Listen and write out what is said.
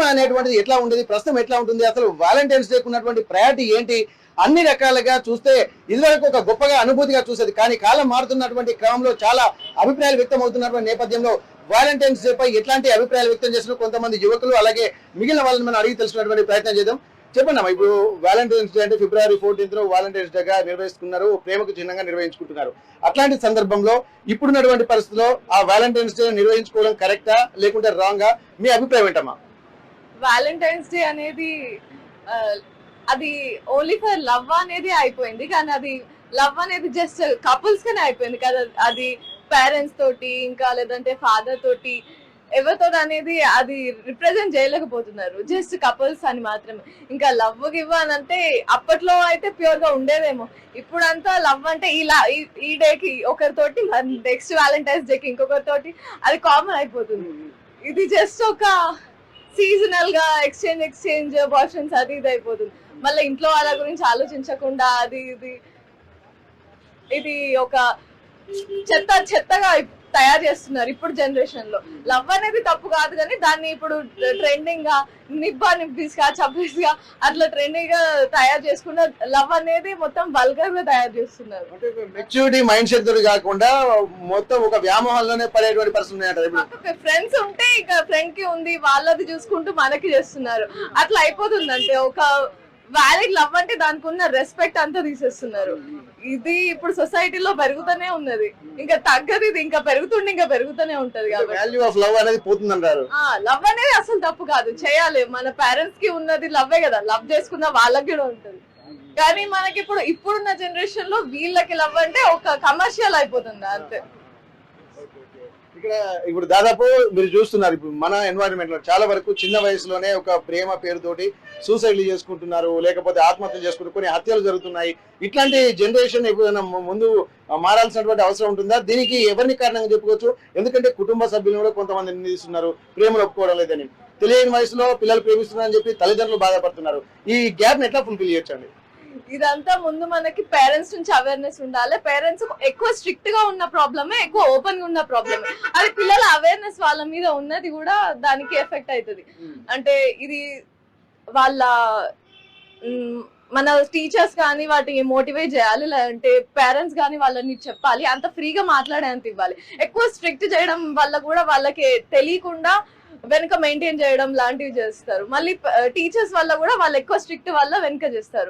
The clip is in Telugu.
అనేటువంటిది ఎట్లా ఉండేది, ప్రస్తుతం ఎట్లా ఉంటుంది, అసలు వాలంటైన్స్ డే ఉన్నటువంటి ప్రయారిటీ ఏంటి, అన్ని రకాలుగా చూస్తే ఇదివరకు ఒక గొప్పగా అనుభూతిగా చూసేది. కానీ కాలం మారుతున్నటువంటి క్రమంలో చాలా అభిప్రాయాలు వ్యక్తం అవుతున్నటువంటి నేపథ్యంలో వాలంటైన్స్ డే పై ఎట్లాంటి అభిప్రాయాలు వ్యక్తం చేసిన కొంతమంది యువకులు అలాగే మిగిలిన వాళ్ళని మనం అడిగి తెలుసుకున్నటువంటి ప్రయత్నం చేద్దాం. చెప్పండి అమ్మా, ఇప్పుడు వాలంటైన్స్ డే అంటే ఫిబ్రవరి 14 వాలంటైన్స్ డేగా నిర్వహిస్తున్నారు, ప్రేమకు చిహ్నంగా నిర్వహించుకుంటున్నారు. అట్లాంటి సందర్భంలో ఇప్పుడున్నటువంటి పరిస్థితిలో ఆ వాలంటైన్స్ డే నిర్వహించుకోవడం కరెక్టా లేకుంటే రాంగా, మీ అభిప్రాయం ఏంటమ్మా? వాలంటైన్స్ డే అనేది అది ఓన్లీ ఫర్ లవ్ అనేది అయిపోయింది, కానీ అది లవ్ అనేది జస్ట్ కపుల్స్ గానే అయిపోయింది కదా. అది పేరెంట్స్ తోటి ఇంకా లేదంటే ఫాదర్ తోటి ఎవరితో అనేది అది రిప్రజెంట్ చేయలేకపోతున్నారు, జస్ట్ కపుల్స్ అని మాత్రమే. ఇంకా లవ్ గివ్ అని అంటే అప్పట్లో అయితే ప్యూర్ గా ఉండేదేమో, ఇప్పుడంతా లవ్ అంటే ఈ డేకి ఒకరితోటి నెక్స్ట్ వాలంటైన్స్ డేకి ఇంకొకరితోటి అది కామన్ అయిపోతుంది. ఇది జస్ట్ ఒక సీజనల్ గా ఎక్స్చేంజ్ బాయ్ఫ్రెండ్స్ అది ఇది అయిపోతుంది. మళ్ళీ ఇంట్లో వాళ్ళ గురించి ఆలోచించకుండా అది ఇది ఒక చెత్తగా తయారు చేస్తున్నారు ఇప్పుడు జనరేషన్ లో. లవ్ అనేది తప్పు కాదు, కానీ దాన్ని ఇప్పుడు ట్రెండింగ్ గా నిబ్బిస్గా చబ్బీస్గా అట్లా ట్రెండింగ్ గా తయారు చేసుకున్న లవ్ అనేది మొత్తం వల్గర్ గా తయారు చేస్తున్నారు. మెచ్యూరిటీ మైండ్ సెట్ తోటి కాకుండా మొత్తం ఒక వ్యామోహంలోనే పడేటువంటి పరిస్థితి. ఫ్రెండ్స్ ఉంటే ఇక ఫ్రెండ్ కి ఉంది వాళ్ళది చూసుకుంటూ మనకి చేస్తున్నారు, అట్లా అయిపోతుంది. అంటే ఒక వ్యాలిడ్ లవ్ అంటే దానికి ఉన్న రెస్పెక్ట్ అంతా తీసేస్తున్నారు. ఇది ఇప్పుడు సొసైటీలో పెరుగుతూనే ఉన్నది, ఇంకా తగ్గదు, ఇది ఇంకా పెరుగుతూనే ఉంటది. లవ్ అనేది అసలు తప్పు కాదు, చేయాలి. మన పేరెంట్స్ కి ఉన్నది లవ్వే కదా, లవ్ చేసుకున్న వాళ్ళకి కూడా ఉంటది. కానీ మనకి ఇప్పుడున్న జనరేషన్ లో వీళ్ళకి లవ్ అంటే ఒక కమర్షియల్ అయిపోతుంది అంతే. ఇక్కడ ఇప్పుడు దాదాపు మీరు చూస్తున్నారు, ఇప్పుడు మన ఎన్వైరన్మెంట్ లో చాలా వరకు చిన్న వయసులోనే ఒక ప్రేమ పేరుతోటి సూసైడ్లు చేసుకుంటున్నారు, లేకపోతే ఆత్మహత్య చేసుకుంటూ కొన్ని హత్యలు జరుగుతున్నాయి. ఇట్లాంటి జనరేషన్ ఎప్పుడైనా ముందు మారాల్సినటువంటి అవసరం ఉంటుందా? దీనికి ఎవరిని కారణంగా చెప్పుకోవచ్చు? ఎందుకంటే కుటుంబ సభ్యులను కూడా కొంతమంది నిందిస్తున్నారు, ప్రేమలు ఒప్పుకోవడం లేదని. తెలియని వయసులో పిల్లలు ప్రేమిస్తున్నారని చెప్పి తల్లిదండ్రులు బాధపడుతున్నారు. ఈ గ్యాప్ ని ఎట్లా ఫుల్ఫిల్ చేయొచ్చండి? ఇదంతా ముందు మనకి పేరెంట్స్ నుంచి అవేర్నెస్ ఉండాలి. పేరెంట్స్ ఎక్కువ స్ట్రిక్ట్ గా ఉన్న ప్రాబ్లమే, ఎక్కువ ఓపెన్ గా ఉన్న ప్రాబ్లమే. అది పిల్లల అవేర్నెస్ వాళ్ళ మీద ఉన్నది కూడా దానికి ఎఫెక్ట్ అవుతుంది. అంటే ఇది వాళ్ళ మన టీచర్స్ కానీ వాటిని మోటివేట్ చేయాలి, లేదంటే పేరెంట్స్ కానీ వాళ్ళని చెప్పాలి, అంత ఫ్రీగా మాట్లాడేంత ఇవ్వాలి. ఎక్కువ స్ట్రిక్ట్ చేయడం వల్ల కూడా వాళ్ళకి తెలియకుండా వెనుక మెయింటైన్ చేయడం లాంటివి చేస్తారు. మళ్ళీ టీచర్స్ వల్ల కూడా వాళ్ళు ఎక్కువ స్ట్రిక్ట్ వల్ల వెనుక చేస్తారు.